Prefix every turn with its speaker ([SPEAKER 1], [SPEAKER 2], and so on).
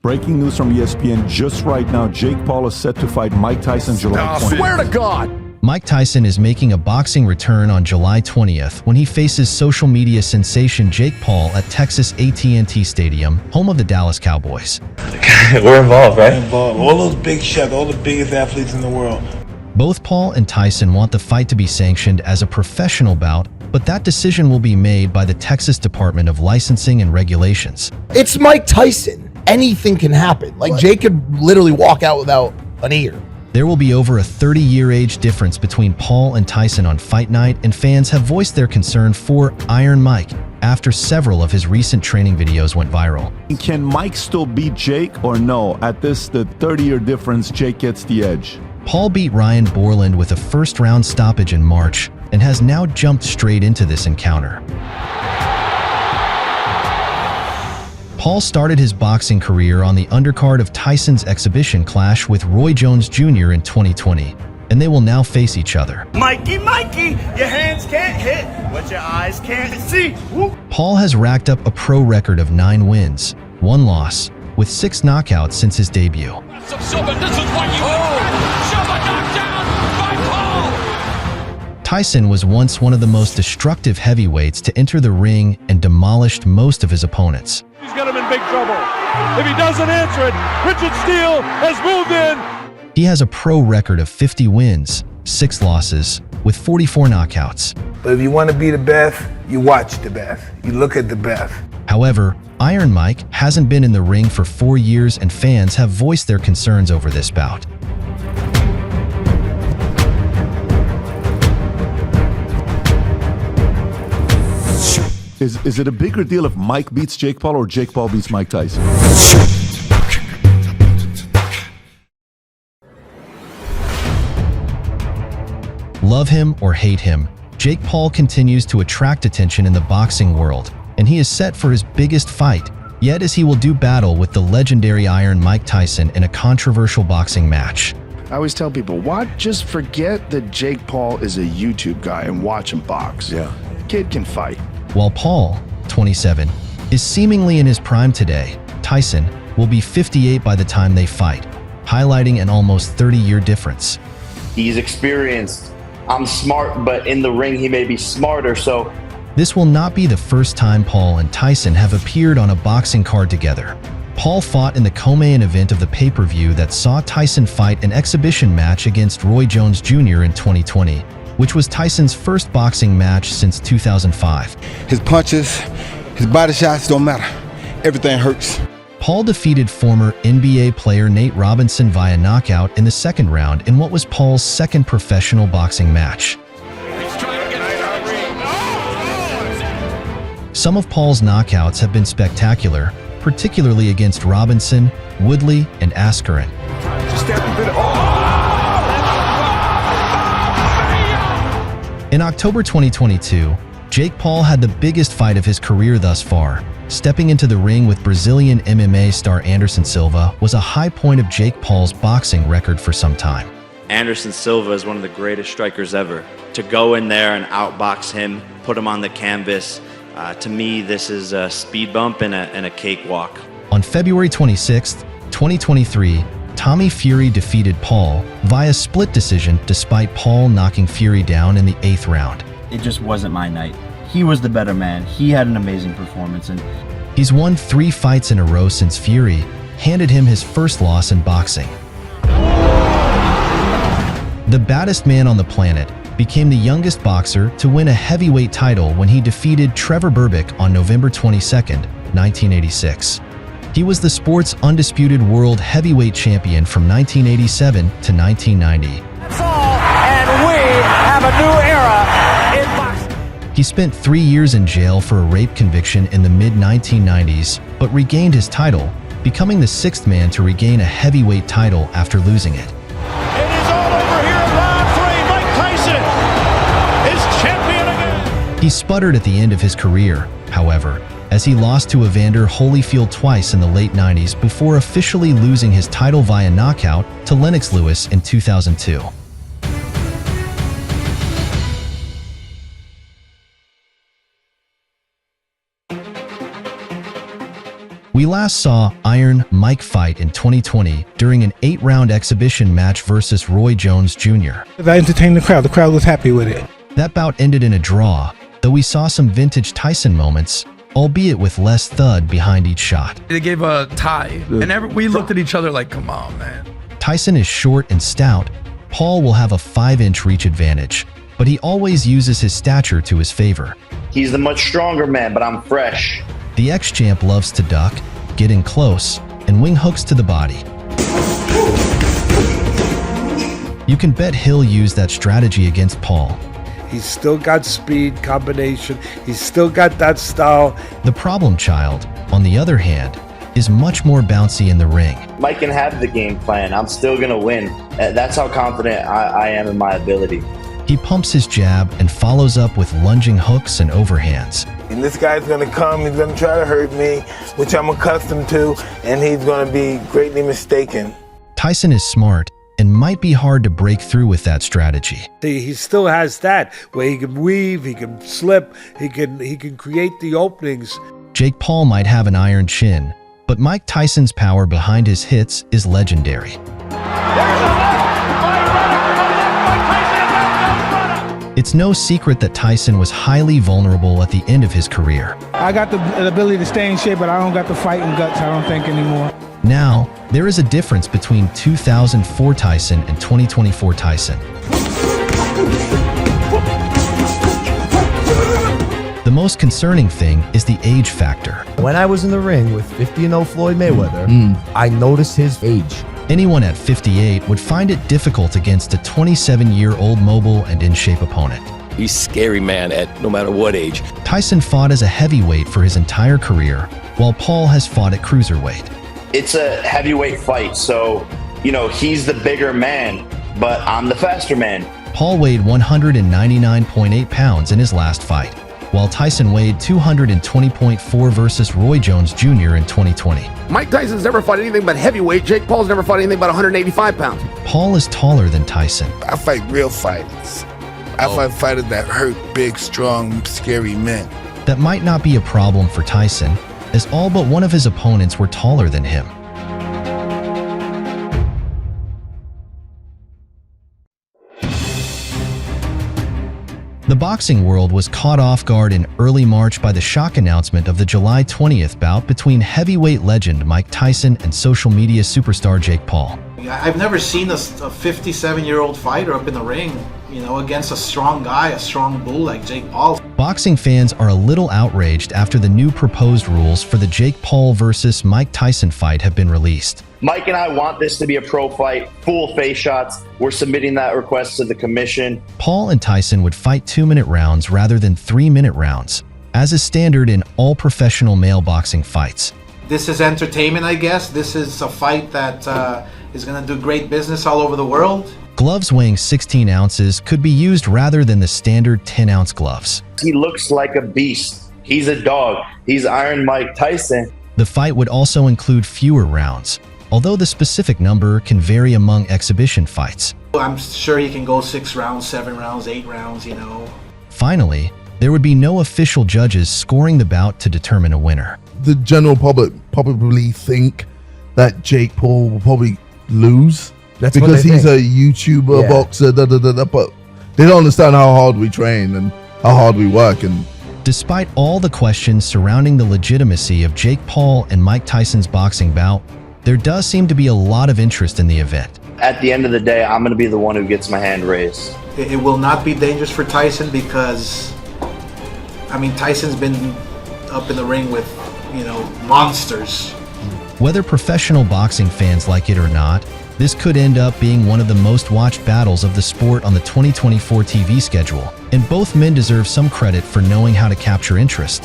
[SPEAKER 1] Breaking news from ESPN just right now. Jake Paul is set to fight Mike Tyson July 20th.
[SPEAKER 2] Swear to God!
[SPEAKER 3] Mike Tyson is making a boxing return on July 20th when he faces social media sensation Jake Paul at Texas AT&T Stadium, home of the Dallas Cowboys.
[SPEAKER 4] We're involved, right?
[SPEAKER 5] Involved. All those big shots, all the biggest athletes in the world.
[SPEAKER 3] Both Paul and Tyson want the fight to be sanctioned as a professional bout, but that decision will be made by the Texas Department of Licensing and Regulations.
[SPEAKER 2] It's Mike Tyson. Anything can happen. Like, Jake could literally walk out without an ear.
[SPEAKER 3] There will be over a 30-year age difference between Paul and Tyson on fight night, and fans have voiced their concern for Iron Mike after several of his recent training videos went viral.
[SPEAKER 1] Can Mike still beat Jake or no? At the 30-year difference, Jake gets the edge.
[SPEAKER 3] Paul beat Ryan Borland with a first-round stoppage in March and has now jumped straight into this encounter. Paul started his boxing career on the undercard of Tyson's exhibition clash with Roy Jones Jr. in 2020, and they will now face each other.
[SPEAKER 6] Mikey, your hands can't hit what your eyes can't see. Woo.
[SPEAKER 3] Paul has racked up a pro record of 9 wins, 1 loss, with 6 knockouts since his debut. Tyson was once one of the most destructive heavyweights to enter the ring and demolished most of his opponents.
[SPEAKER 7] He's got him in big trouble. If he doesn't answer it, Richard Steele has moved in.
[SPEAKER 3] He has a pro record of 50 wins, 6 losses, with 44 knockouts.
[SPEAKER 5] But if you want to be the best, you watch the best. You look at the best.
[SPEAKER 3] However, Iron Mike hasn't been in the ring for 4 years, and fans have voiced their concerns over this bout.
[SPEAKER 1] Is it a bigger deal if Mike beats Jake Paul or Jake Paul beats Mike Tyson?
[SPEAKER 3] Love him or hate him, Jake Paul continues to attract attention in the boxing world, and he is set for his biggest fight, yet as he will do battle with the legendary Iron Mike Tyson in a controversial boxing match.
[SPEAKER 8] I always tell people, just forget that Jake Paul is a YouTube guy and watch him box.
[SPEAKER 1] Yeah.
[SPEAKER 8] Kid can fight.
[SPEAKER 3] While Paul, 27, is seemingly in his prime today, Tyson will be 58 by the time they fight, highlighting an almost 30-year difference.
[SPEAKER 4] He's experienced. I'm smart, but in the ring he may be smarter, so...
[SPEAKER 3] This will not be the first time Paul and Tyson have appeared on a boxing card together. Paul fought in the co-main event of the pay-per-view that saw Tyson fight an exhibition match against Roy Jones Jr. in 2020, which was Tyson's first boxing match since 2005.
[SPEAKER 9] His punches, his body shots don't matter. Everything hurts.
[SPEAKER 3] Paul defeated former NBA player Nate Robinson via knockout in the second round in what was Paul's second professional boxing match. Some of Paul's knockouts have been spectacular, particularly against Robinson, Woodley, and Askren. In October 2022, Jake Paul had the biggest fight of his career thus far. Stepping into the ring with Brazilian MMA star Anderson Silva was a high point of Jake Paul's boxing record for some time.
[SPEAKER 10] Anderson Silva is one of the greatest strikers ever. To go in there and outbox him, put him on the canvas, to me this is a speed bump and a cakewalk.
[SPEAKER 3] On February 26, 2023, Tommy Fury defeated Paul via split decision despite Paul knocking Fury down in the 8th round.
[SPEAKER 11] It just wasn't my night. He was the better man. He had an amazing performance, and
[SPEAKER 3] he's won 3 fights in a row since Fury handed him his first loss in boxing. The baddest man on the planet became the youngest boxer to win a heavyweight title when he defeated Trevor Berbick on November 22, 1986. He was the sport's undisputed world heavyweight champion from 1987 to 1990.
[SPEAKER 6] That's all, and we have a new era in boxing.
[SPEAKER 3] He spent 3 years in jail for a rape conviction in the mid-1990s, but regained his title, becoming the 6th man to regain a heavyweight title after losing it.
[SPEAKER 7] It is all over here in round 3. Mike Tyson is champion again.
[SPEAKER 3] He sputtered at the end of his career, however, as he lost to Evander Holyfield twice in the late 90s before officially losing his title via knockout to Lennox Lewis in 2002. We last saw Iron Mike fight in 2020 during an 8-round exhibition match versus Roy Jones Jr.
[SPEAKER 5] I entertained the crowd. The crowd was happy with it.
[SPEAKER 3] That bout ended in a draw, though we saw some vintage Tyson moments, albeit with less thud behind each shot.
[SPEAKER 12] They gave a tie, and we looked at each other like, come on, man.
[SPEAKER 3] Tyson is short and stout. Paul will have a 5-inch reach advantage, but he always uses his stature to his favor.
[SPEAKER 4] He's the much stronger man, but I'm fresh.
[SPEAKER 3] The ex-champ loves to duck, get in close, and wing hooks to the body. You can bet he'll use that strategy against Paul.
[SPEAKER 13] He's still got speed, combination. He's still got that style.
[SPEAKER 3] The problem child, on the other hand, is much more bouncy in the ring.
[SPEAKER 4] Mike can have the game plan. I'm still going to win. That's how confident I am in my ability.
[SPEAKER 3] He pumps his jab and follows up with lunging hooks and overhands.
[SPEAKER 5] And this guy's going to come, he's going to try to hurt me, which I'm accustomed to, and he's going to be greatly mistaken.
[SPEAKER 3] Tyson is smart and might be hard to break through with that strategy.
[SPEAKER 13] He still has that, where he can weave, he can slip, he can create the openings.
[SPEAKER 3] Jake Paul might have an iron chin, but Mike Tyson's power behind his hits is legendary. It's no secret that Tyson was highly vulnerable at the end of his career.
[SPEAKER 5] I got the ability to stay in shape, but I don't got the fighting guts, I don't think, anymore.
[SPEAKER 3] Now, there is a difference between 2004 Tyson and 2024 Tyson. The most concerning thing is the age factor.
[SPEAKER 2] When I was in the ring with 50-0 Floyd Mayweather, I noticed his age.
[SPEAKER 3] Anyone at 58 would find it difficult against a 27-year-old mobile and in-shape opponent.
[SPEAKER 14] He's scary man at no matter what age.
[SPEAKER 3] Tyson fought as a heavyweight for his entire career, while Paul has fought at cruiserweight.
[SPEAKER 4] It's a heavyweight fight, so, he's the bigger man, but I'm the faster man.
[SPEAKER 3] Paul weighed 199.8 pounds in his last fight, while Tyson weighed 220.4 versus Roy Jones Jr. in 2020.
[SPEAKER 12] Mike Tyson's never fought anything but heavyweight. Jake Paul's never fought anything but 185 pounds.
[SPEAKER 3] Paul is taller than Tyson.
[SPEAKER 5] I fight real fighters. I fight fighters that hurt big, strong, scary men.
[SPEAKER 3] That might not be a problem for Tyson, as all but one of his opponents were taller than him. The boxing world was caught off guard in early March by the shock announcement of the July 20th bout between heavyweight legend Mike Tyson and social media superstar Jake Paul.
[SPEAKER 15] I've never seen a 57-year-old fighter up in the ring, against a strong guy, a strong bull like Jake Paul.
[SPEAKER 3] Boxing fans are a little outraged after the new proposed rules for the Jake Paul versus Mike Tyson fight have been released.
[SPEAKER 4] Mike and I want this to be a pro fight, full face shots. We're submitting that request to the commission.
[SPEAKER 3] Paul and Tyson would fight 2-minute rounds rather than 3-minute rounds, as is standard in all professional male boxing fights.
[SPEAKER 15] This is entertainment, I guess. This is a fight that is going to do great business all over the world.
[SPEAKER 3] Gloves weighing 16 ounces could be used rather than the standard 10-ounce gloves.
[SPEAKER 4] He looks like a beast. He's a dog. He's Iron Mike Tyson.
[SPEAKER 3] The fight would also include fewer rounds, although the specific number can vary among exhibition fights.
[SPEAKER 15] I'm sure he can go 6 rounds, 7 rounds, 8 rounds,
[SPEAKER 3] Finally, there would be no official judges scoring the bout to determine a winner.
[SPEAKER 16] The general public probably think that Jake Paul will probably lose because he's a YouTuber, boxer, but they don't understand how hard we train and how hard we work. And
[SPEAKER 3] despite all the questions surrounding the legitimacy of Jake Paul and Mike Tyson's boxing bout, there does seem to be a lot of interest in the event.
[SPEAKER 4] At the end of the day, I'm going to be the one who gets my hand raised.
[SPEAKER 15] It will not be dangerous for Tyson because, Tyson's been up in the ring with, monsters.
[SPEAKER 3] Whether professional boxing fans like it or not, this could end up being one of the most watched battles of the sport on the 2024 TV schedule, and both men deserve some credit for knowing how to capture interest.